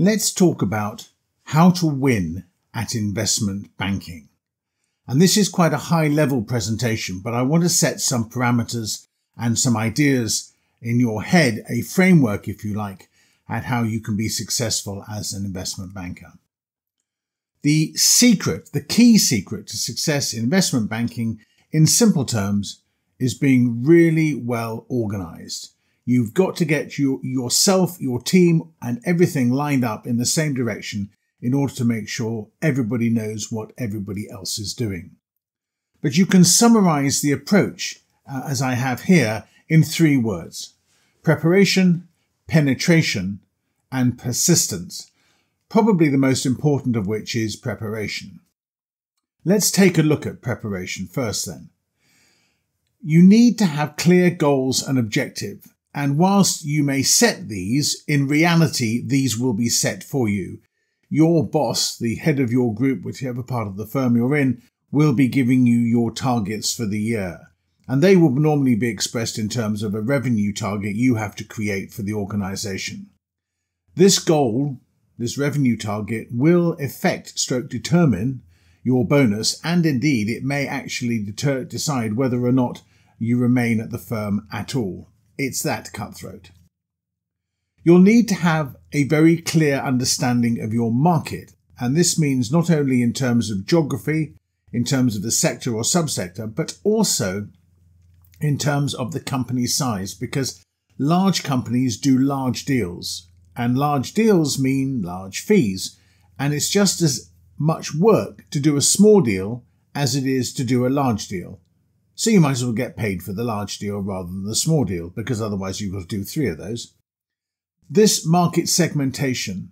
Let's talk about how to win at investment banking. And this is quite a high-level presentation, but I want to set some parameters and some ideas in your head, a framework, if you like, at how you can be successful as an investment banker. The key secret to success in investment banking, in simple terms, is being really well organized. You've got to get yourself, your team, and everything lined up in the same direction in order to make sure everybody knows what everybody else is doing. But you can summarize the approach, as I have here, in 3 words: preparation, penetration, and persistence, probably the most important of which is preparation. Let's take a look at preparation first then. You need to have clear goals and objectives, and whilst you may set these, in reality these will be set for you. Your boss, the head of your group, whichever part of the firm you're in, will be giving you your targets for the year. And they will normally be expressed in terms of a revenue target you have to create for the organisation. This goal, this revenue target, will determine your bonus, and indeed it may actually decide whether or not you remain at the firm at all. It's that cutthroat. You'll need to have a very clear understanding of your market, and this means not only in terms of geography, in terms of the sector or subsector, but also in terms of the company size, because large companies do large deals, and large deals mean large fees, and it's just as much work to do a small deal as it is to do a large deal. So you might as well get paid for the large deal rather than the small deal, because otherwise you've got to do 3 of those. This market segmentation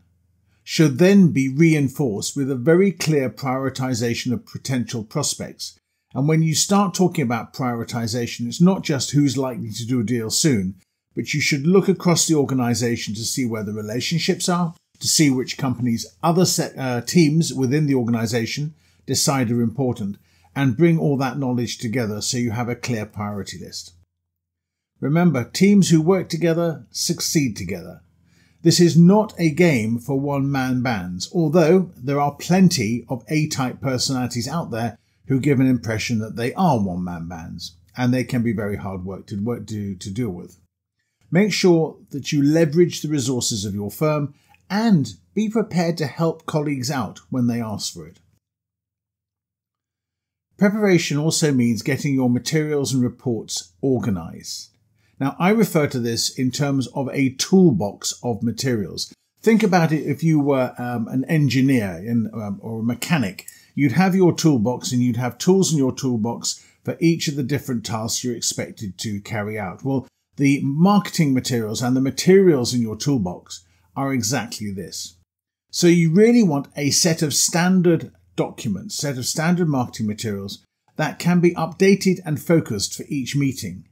should then be reinforced with a very clear prioritization of potential prospects. And when you start talking about prioritization, it's not just who's likely to do a deal soon, but you should look across the organization to see where the relationships are, to see which companies other teams within the organization decide are important, and bring all that knowledge together so you have a clear priority list. Remember, teams who work together succeed together. This is not a game for one-man bands, although there are plenty of A-type personalities out there who give an impression that they are one-man bands, and they can be very hard work to deal with. Make sure that you leverage the resources of your firm and be prepared to help colleagues out when they ask for it. Preparation also means getting your materials and reports organised. Now, I refer to this in terms of a toolbox of materials. Think about it if you were an engineer or a mechanic. You'd have your toolbox and you'd have tools in your toolbox for each of the different tasks you're expected to carry out. Well, the marketing materials and the materials in your toolbox are exactly this. So you really want a set of standard documents, set of standard marketing materials that can be updated and focused for each meeting.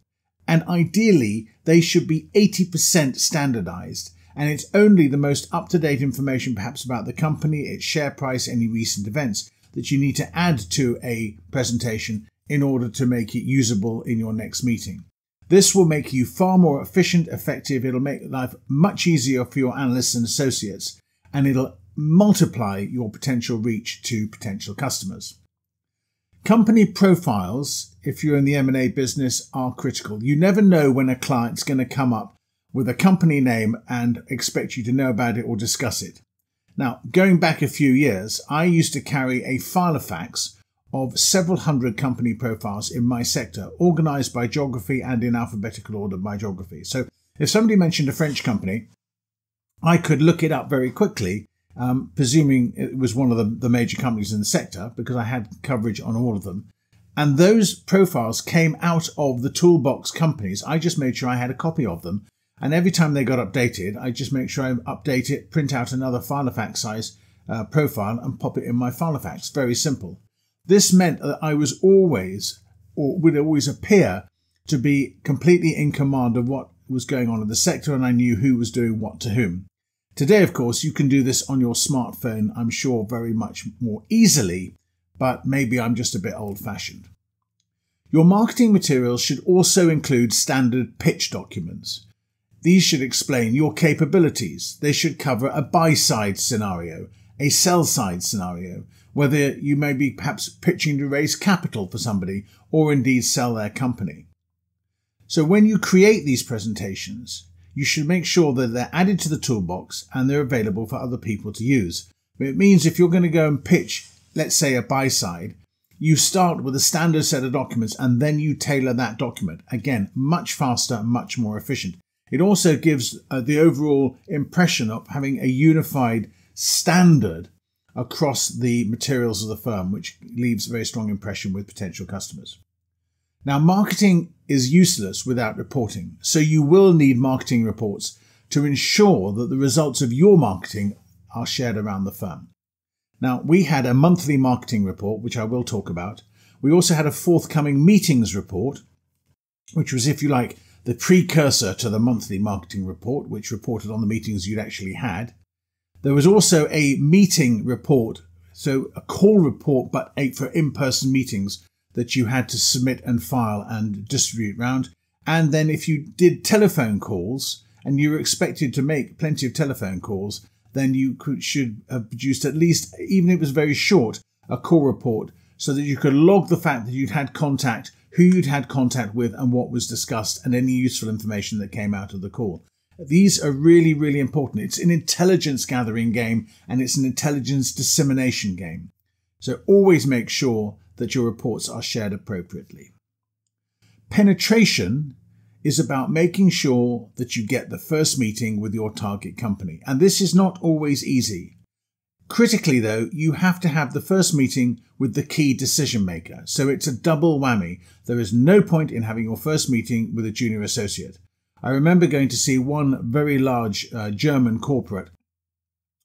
And ideally, they should be 80% standardized, and it's only the most up-to-date information perhaps about the company, its share price, any recent events that you need to add to a presentation in order to make it usable in your next meeting. This will make you far more efficient, effective. It'll make life much easier for your analysts and associates, and it'll multiply your potential reach to potential customers. Company profiles, if you're in the M&A business, are critical. You never know when a client's going to come up with a company name and expect you to know about it or discuss it. Now, going back a few years, I used to carry a filofax of several hundred company profiles in my sector, organized by geography and in alphabetical order by geography. So if somebody mentioned a French company, I could look it up very quickly, presuming it was one of the major companies in the sector, because I had coverage on all of them. And those profiles came out of the toolbox companies. I just made sure I had a copy of them. And every time they got updated, I just make sure I update it, print out another filofax size profile and pop it in my filofax. Very simple. This meant that I was always, or would always appear to be completely in command of what was going on in the sector, and I knew who was doing what to whom. Today, of course, you can do this on your smartphone, I'm sure, very much more easily, but maybe I'm just a bit old-fashioned. Your marketing materials should also include standard pitch documents. These should explain your capabilities. They should cover a buy-side scenario, a sell-side scenario, whether you may be perhaps pitching to raise capital for somebody or indeed sell their company. So when you create these presentations, you should make sure that they're added to the toolbox and they're available for other people to use. It means if you're going to go and pitch, let's say, a buy-side, you start with a standard set of documents and then you tailor that document. Again, much faster, much more efficient. It also gives the overall impression of having a unified standard across the materials of the firm, which leaves a very strong impression with potential customers. Now, marketing is useless without reporting, so you will need marketing reports to ensure that the results of your marketing are shared around the firm. Now, we had a monthly marketing report, which I will talk about. We also had a forthcoming meetings report, which was, if you like, the precursor to the monthly marketing report, which reported on the meetings you'd actually had. There was also a meeting report, so a call report, but for in-person meetings that you had to submit and file and distribute round. And then if you did telephone calls and you were expected to make plenty of telephone calls, then you should have produced at least, even if it was very short, a call report so that you could log the fact that you'd had contact, who you'd had contact with and what was discussed and any useful information that came out of the call. These are really, really important. It's an intelligence gathering game and it's an intelligence dissemination game. So always make sure that your reports are shared appropriately. Penetration is about making sure that you get the first meeting with your target company. And this is not always easy. Critically, though, you have to have the first meeting with the key decision maker. So it's a double whammy. There is no point in having your first meeting with a junior associate. I remember going to see one very large German corporate.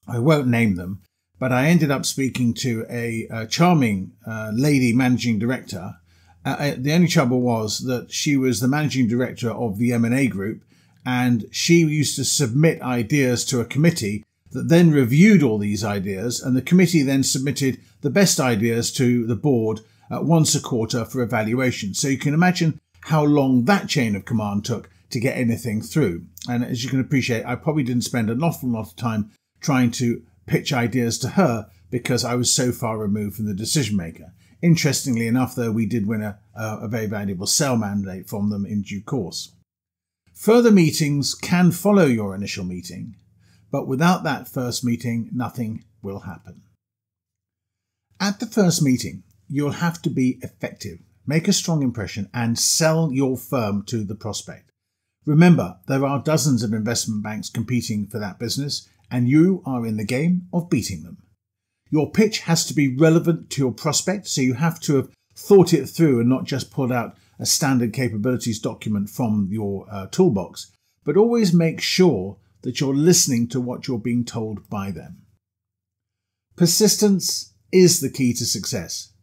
I won't name them, but I ended up speaking to a charming lady managing director. The only trouble was that she was the managing director of the M&A group, and she used to submit ideas to a committee that then reviewed all these ideas, and the committee then submitted the best ideas to the board once a quarter for evaluation. So you can imagine how long that chain of command took to get anything through. And as you can appreciate, I probably didn't spend an awful lot of time trying to pitch ideas to her because I was so far removed from the decision maker. Interestingly enough, though, we did win a very valuable sell mandate from them in due course. Further meetings can follow your initial meeting, but without that first meeting, nothing will happen. At the first meeting, you'll have to be effective, make a strong impression, and sell your firm to the prospect. Remember, there are dozens of investment banks competing for that business, and you are in the game of beating them. Your pitch has to be relevant to your prospect, so you have to have thought it through and not just pulled out a standard capabilities document from your toolbox, but always make sure that you're listening to what you're being told by them. Persistence is the key to success.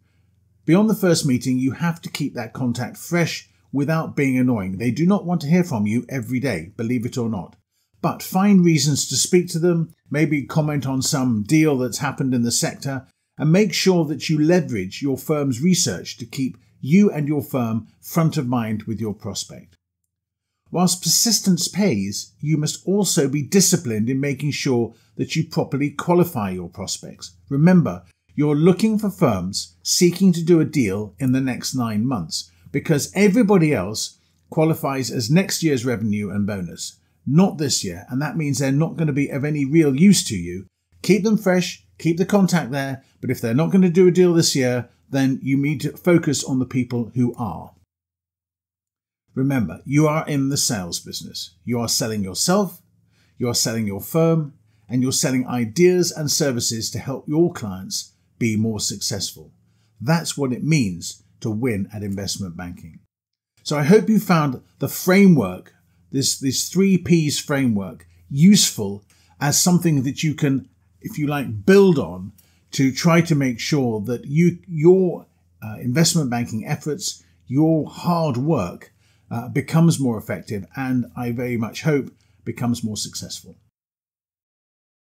Beyond the first meeting, you have to keep that contact fresh without being annoying. They do not want to hear from you every day, believe it or not. But find reasons to speak to them, maybe comment on some deal that's happened in the sector, and make sure that you leverage your firm's research to keep you and your firm front of mind with your prospect. Whilst persistence pays, you must also be disciplined in making sure that you properly qualify your prospects. Remember, you're looking for firms seeking to do a deal in the next 9 months because everybody else qualifies as next year's revenue and bonus, not this year, and that means they're not going to be of any real use to you. Keep them fresh, keep the contact there, but if they're not going to do a deal this year, then you need to focus on the people who are. Remember, you are in the sales business. You are selling yourself, you are selling your firm, and you're selling ideas and services to help your clients be more successful. That's what it means to win at investment banking. So I hope you found the framework, this 3 Ps framework, useful as something that you can, if you like, build on to try to make sure that your investment banking efforts, your hard work becomes more effective, and I very much hope becomes more successful.